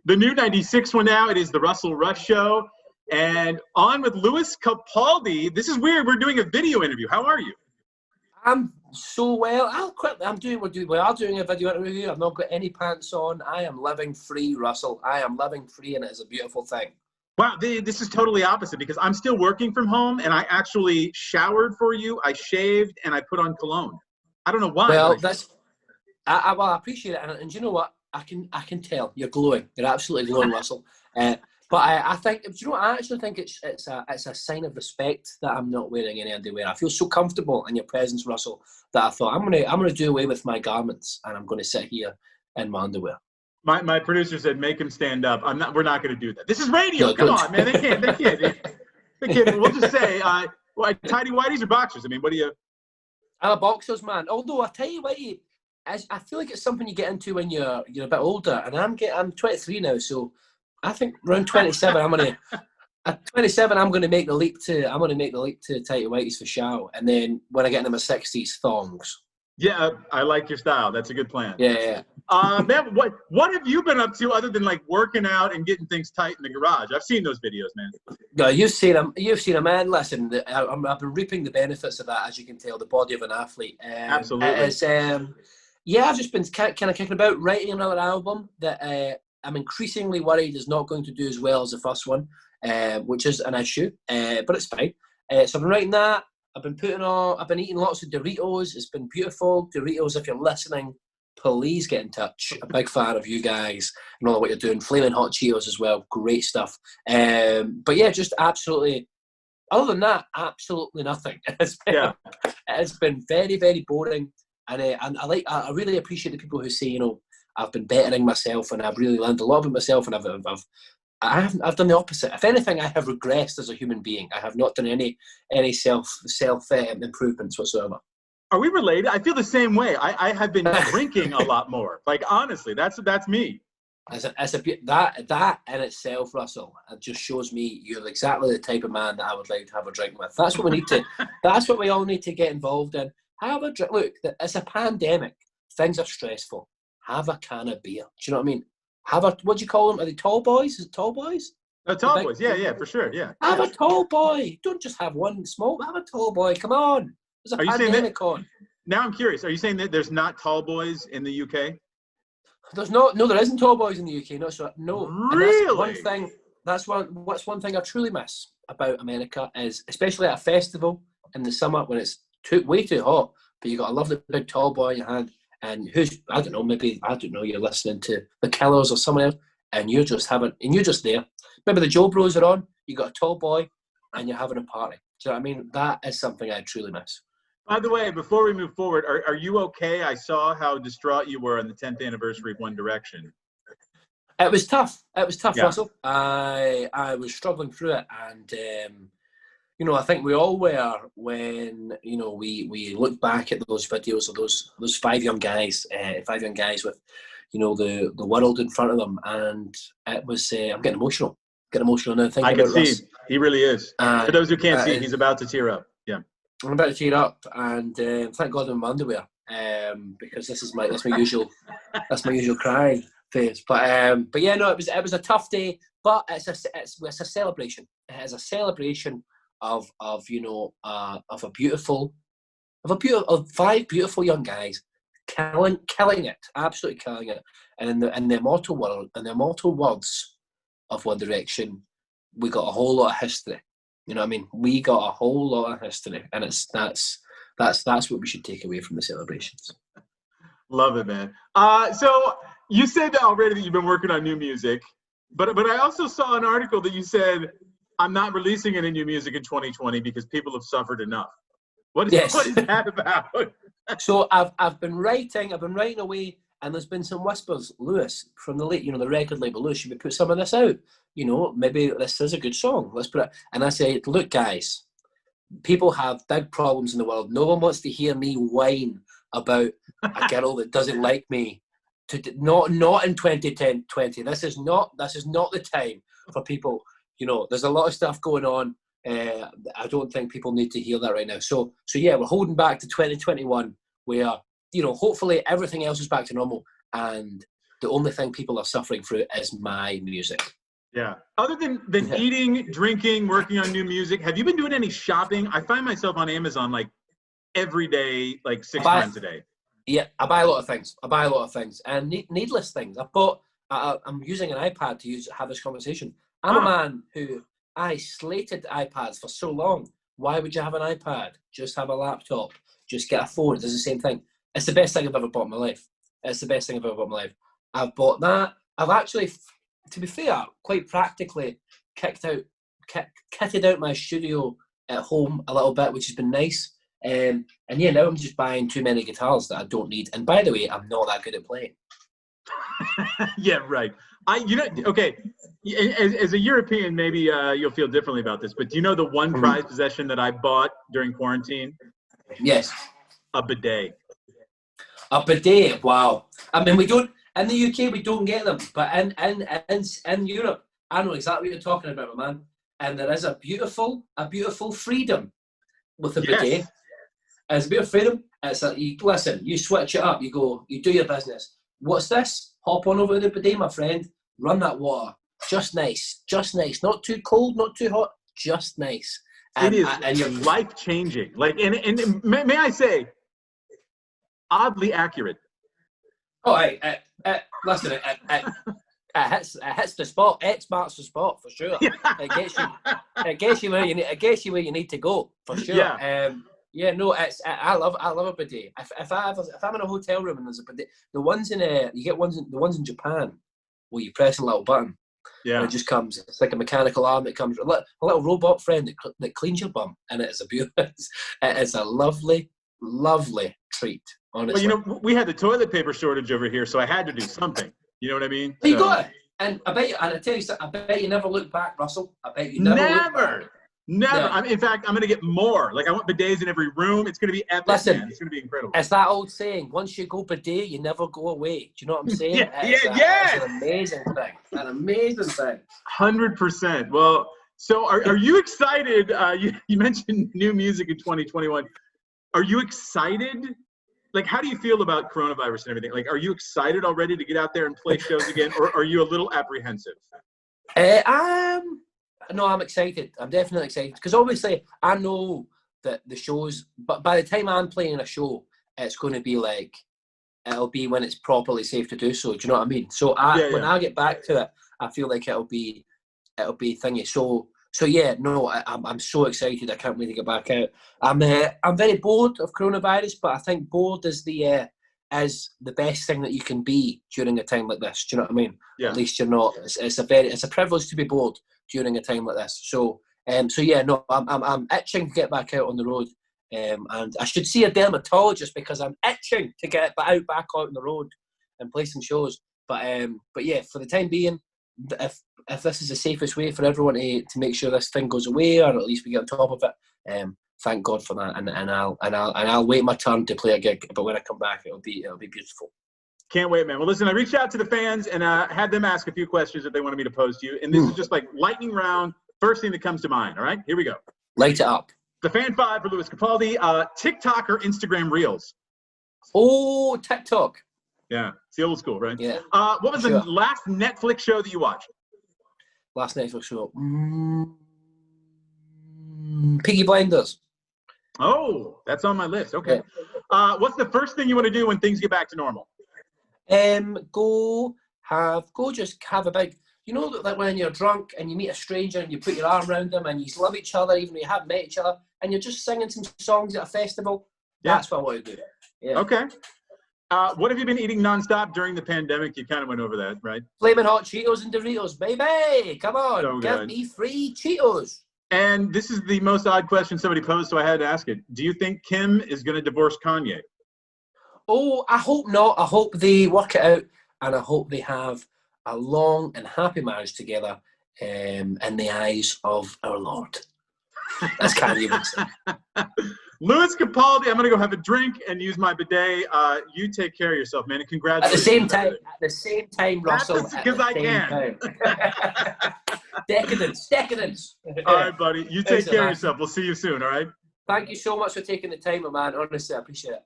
The new 96 one now. It is the Russell Rush Show. And on with Lewis Capaldi. This is weird. We're doing a video interview. How are you? I'm so well. We're doing a video interview. I've not got any pants on. I am living free, Russell. I am living free, and it is a beautiful thing. Wow, this is totally opposite because I'm still working from home and I actually showered for you. I shaved and I put on cologne. I don't know why. Well, I appreciate it, and you know what? I can tell you're glowing. You're absolutely glowing, Russell. But I think, I actually think it's a sign of respect that I'm not wearing any underwear. I feel so comfortable in your presence, Russell, that I thought I'm gonna do away with my garments and I'm gonna sit here in my underwear. My producer said, make him stand up. We're not going to do that. This is radio. No, Come on, man. They can't. We'll just say, tidy whities or boxers? I mean, what do you? I'm a boxers man. Although I tell you what, I feel like it's something you get into when you're a bit older. And I'm 23 now, so I think around 27, at 27, I'm gonna make the leap to tidy whities for show, and then when I get into my 60s, thongs. Yeah, I like your style. That's a good plan. Yeah. Man, what have you been up to other than like working out and getting things tight in the garage? I've seen those videos, man. No, you've seen them, man. Listen, I've been reaping the benefits of that, as you can tell, the body of an athlete. Absolutely. I've just been kind of kicking about writing another album that I'm increasingly worried is not going to do as well as the first one, which is an issue, but it's fine. So I've been writing that. I've been eating lots of Doritos. It's been beautiful. Doritos, if you're listening, please get in touch. A big fan of you guys and all what you're doing. Flaming Hot Cheetos as well. Great stuff. But yeah, just absolutely, other than that, absolutely nothing. It's been very, very boring. And I really appreciate the people who say, I've been bettering myself and I've really learned a lot about myself, and I've done the opposite. If anything, I have regressed as a human being. I have not done any self improvements whatsoever. Are we related? I feel the same way. I have been drinking a lot more. Like, honestly, that's me. That in itself, Russell, it just shows me you're exactly the type of man that I would like to have a drink with. That's what we need to. That's what we all need to get involved in. Have a drink. Look, it's a pandemic. Things are stressful. Have a can of beer. Do you know what I mean? What do you call them? Are they tall boys? Is it tall boys? Tall boys. Yeah, for sure. Yeah. Have a tall boy. Don't just have one small. Have a tall boy. Come on. There's a pandemic on. Now I'm curious. Are you saying that there's not tall boys in the UK? There's not. No, there isn't tall boys in the UK. No. Really? That's one thing I truly miss about America is, especially at a festival in the summer when it's way too hot, but you got a lovely big tall boy in your hand. And you're listening to The Killers or someone else, and you're just there. Maybe the Joe Bros are on, you got a tall boy, and you're having a party. Do you know what I mean? That is something I truly miss. By the way, before we move forward, are you okay? I saw how distraught you were on the 10th anniversary of One Direction. It was tough. Yeah. Russell. I was struggling through it, and I think we all were when, we look back at those videos of those five young guys with, the world in front of them. And it was, I'm getting emotional now thinking I can about see, he really is. For those who can't see, he's about to tear up. Yeah. I'm about to tear up, and thank God I'm in my underwear, because that's my usual crying face. But yeah, no, it was a tough day, but it's a celebration. It is a celebration of five beautiful young guys killing it, absolutely killing it. And in the immortal words of One Direction, we got a whole lot of history. You know what I mean? We got a whole lot of history, and that's what we should take away from the celebrations. Love it, man. So you said already that you've been working on new music, but I also saw an article that you said, I'm not releasing any new music in 2020 because people have suffered enough. What is that about? So I've been writing away, and there's been some whispers, Lewis, from the record label, Lewis, should we put some of this out? Maybe this is a good song. Let's put it. And I say, look, guys, people have big problems in the world. No one wants to hear me whine about a girl that doesn't like me. Not in 2020. This is not the time for people. There's a lot of stuff going on. I don't think people need to hear that right now. So yeah, we're holding back to 2021, where hopefully everything else is back to normal, and the only thing people are suffering through is my music. Yeah. Other than eating, drinking, working on new music, have you been doing any shopping? I find myself on Amazon like every day, like 6 times a day. Yeah, I buy a lot of things. And needless things. I'm using an iPad to have this conversation. I'm a man who I slated iPads for so long. Why would you have an iPad? Just have a laptop. Just get a phone. It does the same thing. It's the best thing I've ever bought in my life. I've bought that. I've actually, to be fair, quite practically kitted out my studio at home a little bit, which has been nice. And yeah, now I'm just buying too many guitars that I don't need. And by the way, I'm not that good at playing. Yeah, right. Okay. As a European, maybe you'll feel differently about this, but do you know the one prized possession that I bought during quarantine? Yes. A bidet. A bidet. Wow. I mean, we don't in the UK. We don't get them, but in Europe, I know exactly what you're talking about, my man. And there is a beautiful freedom with a bidet. It's a bit of freedom. It's like, you switch it up. You go, you do your business. What's this? Hop on over to the bidet, my friend. Run that water. Just nice. Not too cold, not too hot. Just nice. It is and you're life-changing. Like, and may I say, oddly accurate. Oh, listen, it hits the spot. It marks the spot for sure. It gets you where you need to go for sure. I love a bidet. If I'm in a hotel room and there's a bidet, the ones in Japan where you press a little button, and it just comes. It's like a mechanical arm that comes, a little robot friend that cleans your bum, and it is a lovely treat. Honestly. Well, we had the toilet paper shortage over here, so I had to do something. You know what I mean? You got it. And I tell you something, I bet you never look back, Russell. I bet you never look back. Never. Yeah. In fact, I'm going to get more. Like, I want bidets in every room. It's going to be epic, man. It's going to be incredible. It's that old saying, once you go bidet, you never go away. Do you know what I'm saying? It's an amazing thing. 100%. Well, so are you excited? You mentioned new music in 2021. Are you excited? Like, how do you feel about coronavirus and everything? Like, are you excited already to get out there and play shows again, or are you a little apprehensive? No, I'm excited. I'm definitely excited because obviously I know that the shows, but by the time I'm playing a show, it's going to be like, it'll be when it's properly safe to do so. Do you know what I mean? So when I get back to it, I feel like it'll be thingy. So yeah, no, I'm so excited. I can't wait to get back out. I'm very bored of coronavirus, but I think bored is the best thing that you can be during a time like this. Do you know what I mean? Yeah. At least you're not. It's a privilege to be bored during a time like this. So yeah, no, I'm itching to get back out on the road, and I should see a dermatologist because I'm itching to get back out on the road and play some shows. But yeah, for the time being, if this is the safest way for everyone to make sure this thing goes away, or at least we get on top of it, thank God for that. And I'll wait my turn to play a gig. But when I come back, it'll be beautiful. Can't wait, man. Well, listen, I reached out to the fans and had them ask a few questions that they wanted me to pose to you. And this is just like lightning round. First thing that comes to mind. All right, here we go. Light it up. The fan 5 for Lewis Capaldi. TikTok or Instagram Reels? Oh, TikTok. Yeah, it's the old school, right? Yeah. What was the last Netflix show that you watched? Last Netflix show. Peaky Blinders. Oh, that's on my list. Okay. Yeah. What's the first thing you want to do when things get back to normal? Just have a big, you know, like when you're drunk and you meet a stranger and you put your arm around them and you love each other even though you haven't met each other and you're just singing some songs at a festival. Yeah. That's what I want to do. Yeah. Okay. What have you been eating nonstop during the pandemic? You kind of went over that, right? Flaming hot Cheetos and Doritos, baby. Come on, so give me free Cheetos. And this is the most odd question somebody posed, so I had to ask it. Do you think Kim is going to divorce Kanye? Oh, I hope not. I hope they work it out, and I hope they have a long and happy marriage together in the eyes of our Lord. That's Kanye would say. Lewis Capaldi, I'm going to go have a drink and use my bidet. You take care of yourself, man, and congratulations. At the same time, Russell. Because I can. Decadence. All right, buddy. You take care of yourself. We'll see you soon, all right? Thank you so much for taking the time, my man. Honestly, I appreciate it.